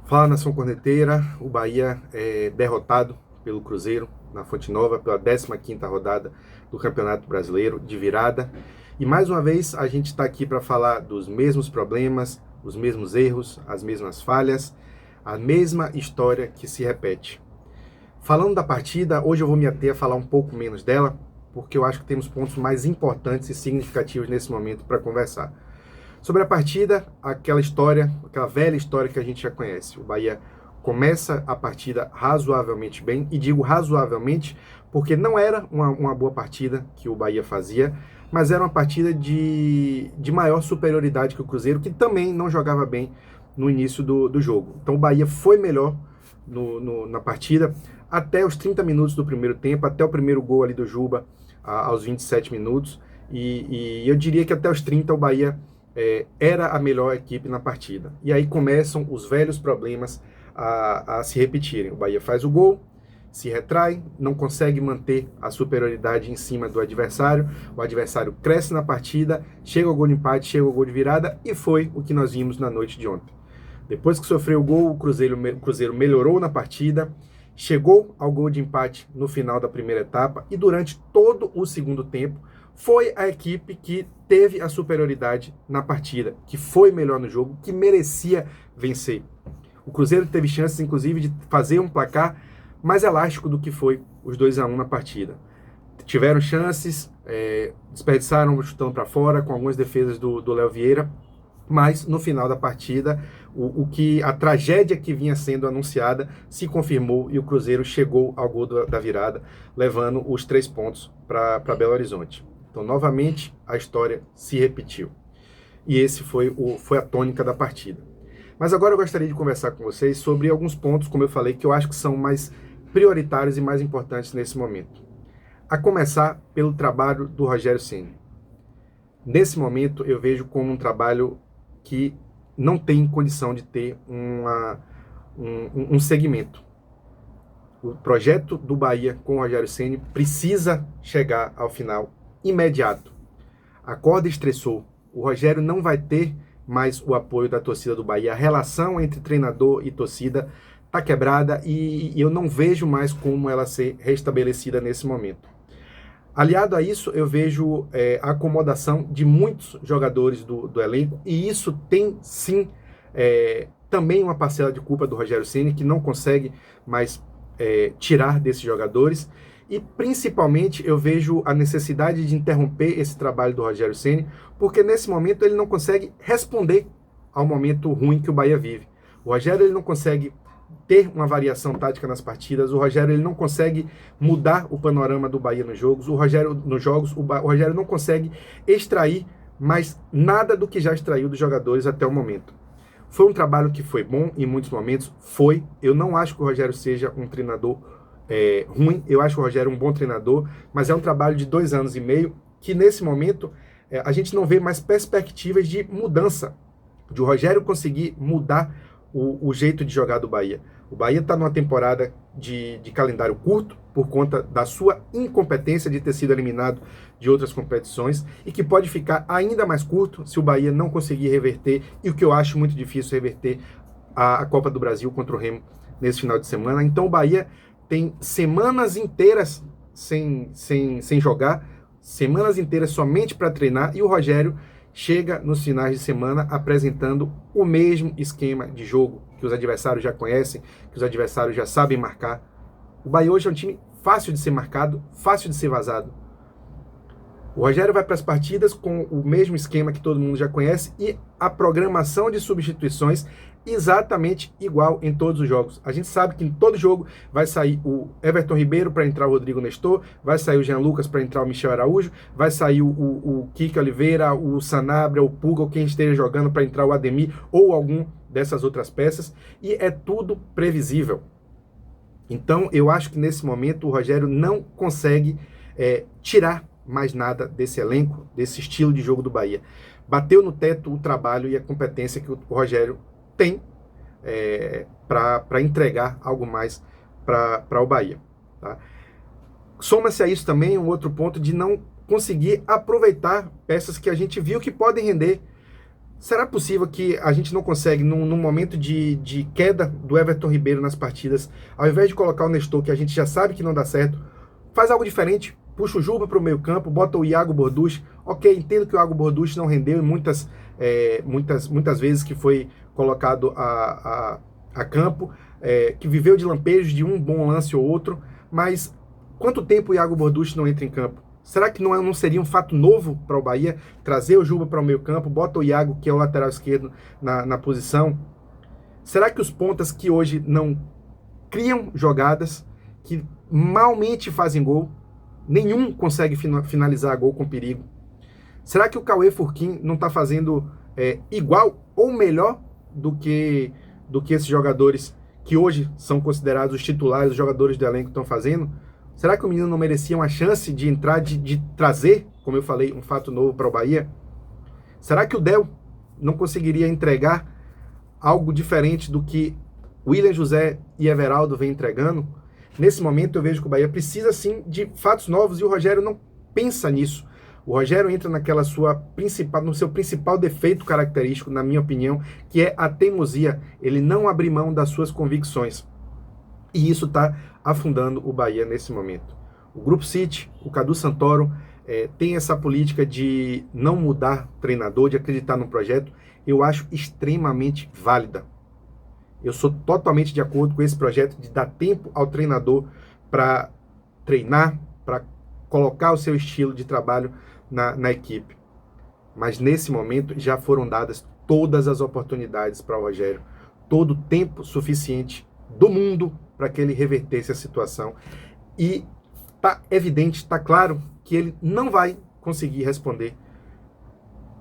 Fala, nação corneteira. O Bahia é derrotado pelo Cruzeiro na Fonte Nova pela 15ª rodada do Campeonato Brasileiro, de virada. E mais uma vez a gente está aqui para falar dos mesmos problemas, os mesmos erros, as mesmas falhas, a mesma história que se repete. Falando da partida, hoje eu vou me ater a falar um pouco menos dela, porque eu acho que temos pontos mais importantes e significativos nesse momento para conversar. Sobre a partida, aquela história, aquela velha história que a gente já conhece. O Bahia começa a partida razoavelmente bem, e digo razoavelmente porque não era uma boa partida que o Bahia fazia, mas era uma partida de maior superioridade que o Cruzeiro, que também não jogava bem no início do jogo. Então o Bahia foi melhor na partida até os 30 minutos do primeiro tempo, até o primeiro gol ali do Juba, aos 27 minutos, e eu diria que até os 30 o Bahia era a melhor equipe na partida. E aí começam os velhos problemas a se repetirem. O Bahia faz o gol, se retrai, não consegue manter a superioridade em cima do adversário, o adversário cresce na partida, chega ao gol de empate, chega ao gol de virada, e foi o que nós vimos na noite de ontem. Depois que sofreu o gol, o Cruzeiro melhorou na partida, chegou ao gol de empate no final da primeira etapa, e durante todo o segundo tempo foi a equipe que teve a superioridade na partida, que foi melhor no jogo, que merecia vencer. O Cruzeiro teve chances, inclusive, de fazer um placar mais elástico do que foi os 2-1 na partida. Tiveram chances, desperdiçaram chutando para fora, com algumas defesas do Léo Vieira, mas no final da partida, a tragédia que vinha sendo anunciada se confirmou, e o Cruzeiro chegou ao gol da virada, levando os 3 pontos para Belo Horizonte. Então, novamente, a história se repetiu. E esse foi a tônica da partida. Mas agora eu gostaria de conversar com vocês sobre alguns pontos, como eu falei, que eu acho que são mais prioritários e mais importantes nesse momento. A começar pelo trabalho do Rogério Ceni. Nesse momento, eu vejo como um trabalho que não tem condição de ter um segmento. O projeto do Bahia com o Rogério Ceni precisa chegar ao final imediato. A corda estressou. O Rogério não vai ter mais o apoio da torcida do Bahia. A relação entre treinador e torcida está quebrada, e eu não vejo mais como ela ser restabelecida nesse momento. Aliado a isso, eu vejo a acomodação de muitos jogadores do elenco, e isso tem sim também uma parcela de culpa do Rogério Ceni, que não consegue mais tirar desses jogadores. E principalmente eu vejo a necessidade de interromper esse trabalho do Rogério Ceni, porque nesse momento ele não consegue responder ao momento ruim que o Bahia vive. O Rogério ele não consegue ter uma variação tática nas partidas, o Rogério ele não consegue mudar o panorama do Bahia nos jogos, o Rogério não consegue extrair mais nada do que já extraiu dos jogadores até o momento. Foi um trabalho que foi bom em muitos momentos, eu não acho que o Rogério seja um treinador ruim, eu acho o Rogério um bom treinador, mas é um trabalho de 2 anos e meio, que nesse momento a gente não vê mais perspectivas de mudança, de o Rogério conseguir mudar o jeito de jogar do Bahia. O Bahia está numa temporada de calendário curto, por conta da sua incompetência de ter sido eliminado de outras competições, e que pode ficar ainda mais curto se o Bahia não conseguir reverter, e o que eu acho muito difícil, reverter a Copa do Brasil contra o Remo nesse final de semana. Então o Bahia tem semanas inteiras sem jogar, semanas inteiras somente para treinar, e o Rogério chega nos finais de semana apresentando o mesmo esquema de jogo que os adversários já conhecem, que os adversários já sabem marcar. O Bahia hoje é um time fácil de ser marcado, fácil de ser vazado. O Rogério vai para as partidas com o mesmo esquema que todo mundo já conhece, e a programação de substituições exatamente igual em todos os jogos. A gente sabe que em todo jogo vai sair o Everton Ribeiro para entrar o Rodrigo Nestor, vai sair o Jean Lucas para entrar o Michel Araújo, vai sair o Kiko Oliveira, o Sanabria, o Puga, ou quem esteja jogando para entrar o Ademir, ou algum dessas outras peças, e é tudo previsível. Então eu acho que nesse momento o Rogério não consegue tirar mais nada desse elenco, desse estilo de jogo do Bahia. Bateu no teto o trabalho e a competência que o Rogério tem para entregar algo mais para o Bahia. Tá? Soma-se a isso também um outro ponto de não conseguir aproveitar peças que a gente viu que podem render. Será possível que a gente não consegue, num momento de queda do Everton Ribeiro nas partidas, ao invés de colocar o Nestor, que a gente já sabe que não dá certo, faz algo diferente, puxa o Juba para o meio campo, bota o Iago Borducci. Ok, entendo que o Iago Borducci não rendeu e muitas vezes que foi colocado a campo, que viveu de lampejos de um bom lance ou outro, mas quanto tempo o Iago Borducci não entra em campo? Será que não seria um fato novo para o Bahia trazer o Juba para o meio campo, bota o Iago, que é o lateral esquerdo, na posição? Será que os pontas que hoje não criam jogadas, que malmente fazem gol, nenhum consegue finalizar gol com perigo? Será que o Cauê Furquim não está fazendo igual ou melhor do que esses jogadores que hoje são considerados os titulares, os jogadores do elenco estão fazendo? Será que o menino não merecia uma chance de entrar, de trazer, como eu falei, um fato novo para o Bahia? Será que o Del não conseguiria entregar algo diferente do que William José e Everaldo vem entregando? Nesse momento eu vejo que o Bahia precisa sim de fatos novos e o Rogério não pensa nisso. O Rogério entra no seu principal defeito característico, na minha opinião, que é a teimosia. Ele não abre mão das suas convicções. E isso está afundando o Bahia nesse momento. O Grupo City, o Cadu Santoro, tem essa política de não mudar treinador, de acreditar no projeto. Eu acho extremamente válida. Eu sou totalmente de acordo com esse projeto de dar tempo ao treinador para treinar, para colocar o seu estilo de trabalho na equipe. Mas nesse momento já foram dadas todas as oportunidades para o Rogério, todo o tempo suficiente do mundo para que ele revertesse a situação. E está evidente, está claro que ele não vai conseguir responder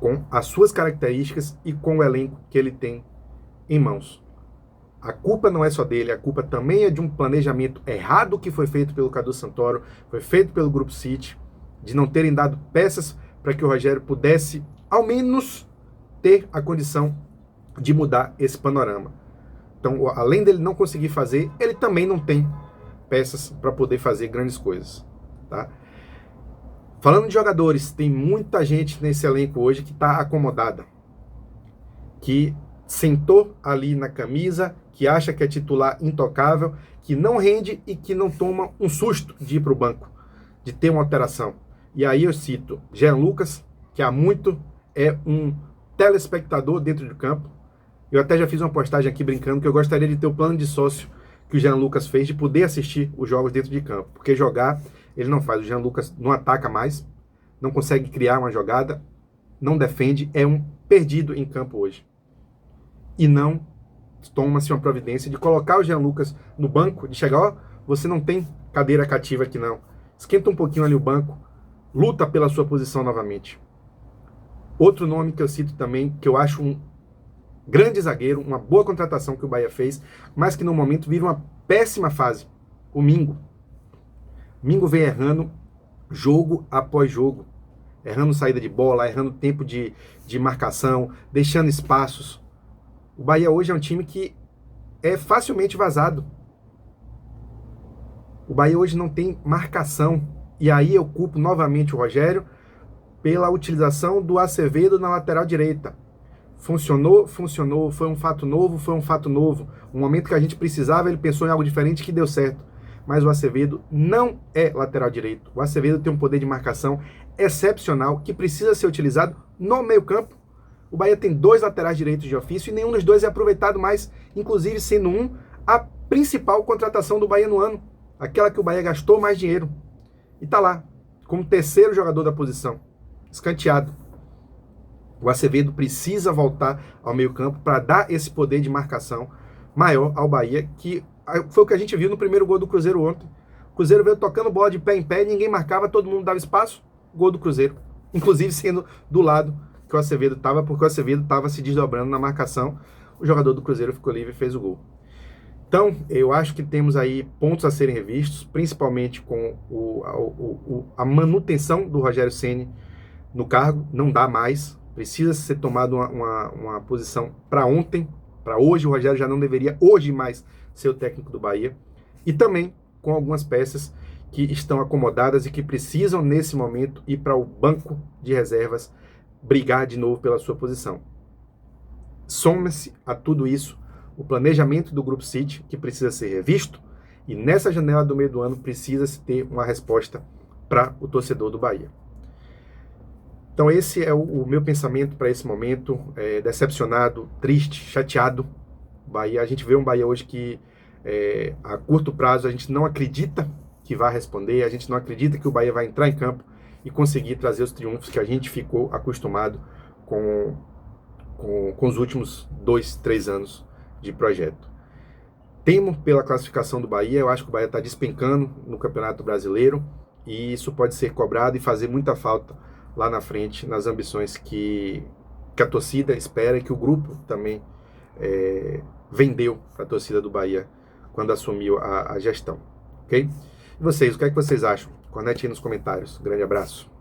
com as suas características e com o elenco que ele tem em mãos. A culpa não é só dele, a culpa também é de um planejamento errado que foi feito pelo Cadu Santoro, foi feito pelo Grupo City, de não terem dado peças para que o Rogério pudesse, ao menos, ter a condição de mudar esse panorama. Então, além dele não conseguir fazer, ele também não tem peças para poder fazer grandes coisas. Tá? Falando de jogadores, tem muita gente nesse elenco hoje que está acomodada, que sentou ali na camisa, que acha que é titular intocável, que não rende e que não toma um susto de ir para o banco, de ter uma alteração. E aí eu cito Jean Lucas, que há muito é um telespectador dentro do campo. Eu até já fiz uma postagem aqui brincando que eu gostaria de ter o plano de sócio que o Jean Lucas fez, de poder assistir os jogos dentro de campo. Porque jogar, ele não faz. O Jean Lucas não ataca mais, não consegue criar uma jogada, não defende, é um perdido em campo hoje. E não toma-se uma providência de colocar o Jean Lucas no banco, de chegar, ó, você não tem cadeira cativa aqui não. Esquenta um pouquinho ali o banco, luta pela sua posição novamente. Outro nome que eu cito também, que eu acho um grande zagueiro, uma boa contratação que o Bahia fez, mas que no momento vive uma péssima fase, o Mingo. Mingo vem errando jogo após jogo, errando saída de bola, errando tempo de marcação, deixando espaços. O Bahia hoje é um time que é facilmente vazado. O Bahia hoje não tem marcação. E aí eu culpo novamente o Rogério pela utilização do Acevedo na lateral direita. Funcionou, foi um fato novo. Um momento que a gente precisava, ele pensou em algo diferente que deu certo. Mas o Acevedo não é lateral direito. O Acevedo tem um poder de marcação excepcional que precisa ser utilizado no meio-campo. O Bahia tem 2 laterais direitos de ofício e nenhum dos 2 é aproveitado mais, inclusive sendo a principal contratação do Bahia no ano. Aquela que o Bahia gastou mais dinheiro. E tá lá, como terceiro jogador da posição, escanteado. O Acevedo precisa voltar ao meio-campo para dar esse poder de marcação maior ao Bahia, que foi o que a gente viu no primeiro gol do Cruzeiro ontem. O Cruzeiro veio tocando bola de pé em pé, ninguém marcava, todo mundo dava espaço, gol do Cruzeiro. Inclusive sendo do lado que o Acevedo estava, porque o Acevedo estava se desdobrando na marcação. O jogador do Cruzeiro ficou livre e fez o gol. Então, eu acho que temos aí pontos a serem revistos, principalmente com a manutenção do Rogério Ceni no cargo. Não dá mais, precisa ser tomada uma posição para ontem, para hoje. O Rogério já não deveria hoje mais ser o técnico do Bahia. E também com algumas peças que estão acomodadas e que precisam, nesse momento, ir para o banco de reservas brigar de novo pela sua posição. Soma-se a tudo isso o planejamento do Grupo City, que precisa ser revisto, e nessa janela do meio do ano precisa-se ter uma resposta para o torcedor do Bahia. Então esse é o meu pensamento para esse momento, decepcionado, triste, chateado. Bahia, a gente vê um Bahia hoje que a curto prazo a gente não acredita que vai responder, a gente não acredita que o Bahia vai entrar em campo e conseguir trazer os triunfos que a gente ficou acostumado com os últimos 2, 3 anos de projeto. Temo pela classificação do Bahia, eu acho que o Bahia está despencando no Campeonato Brasileiro e isso pode ser cobrado e fazer muita falta lá na frente nas ambições que a torcida espera e que o grupo também vendeu para a torcida do Bahia quando assumiu a gestão, ok? E vocês, o que é que vocês acham? Conectem aí nos comentários. Grande abraço.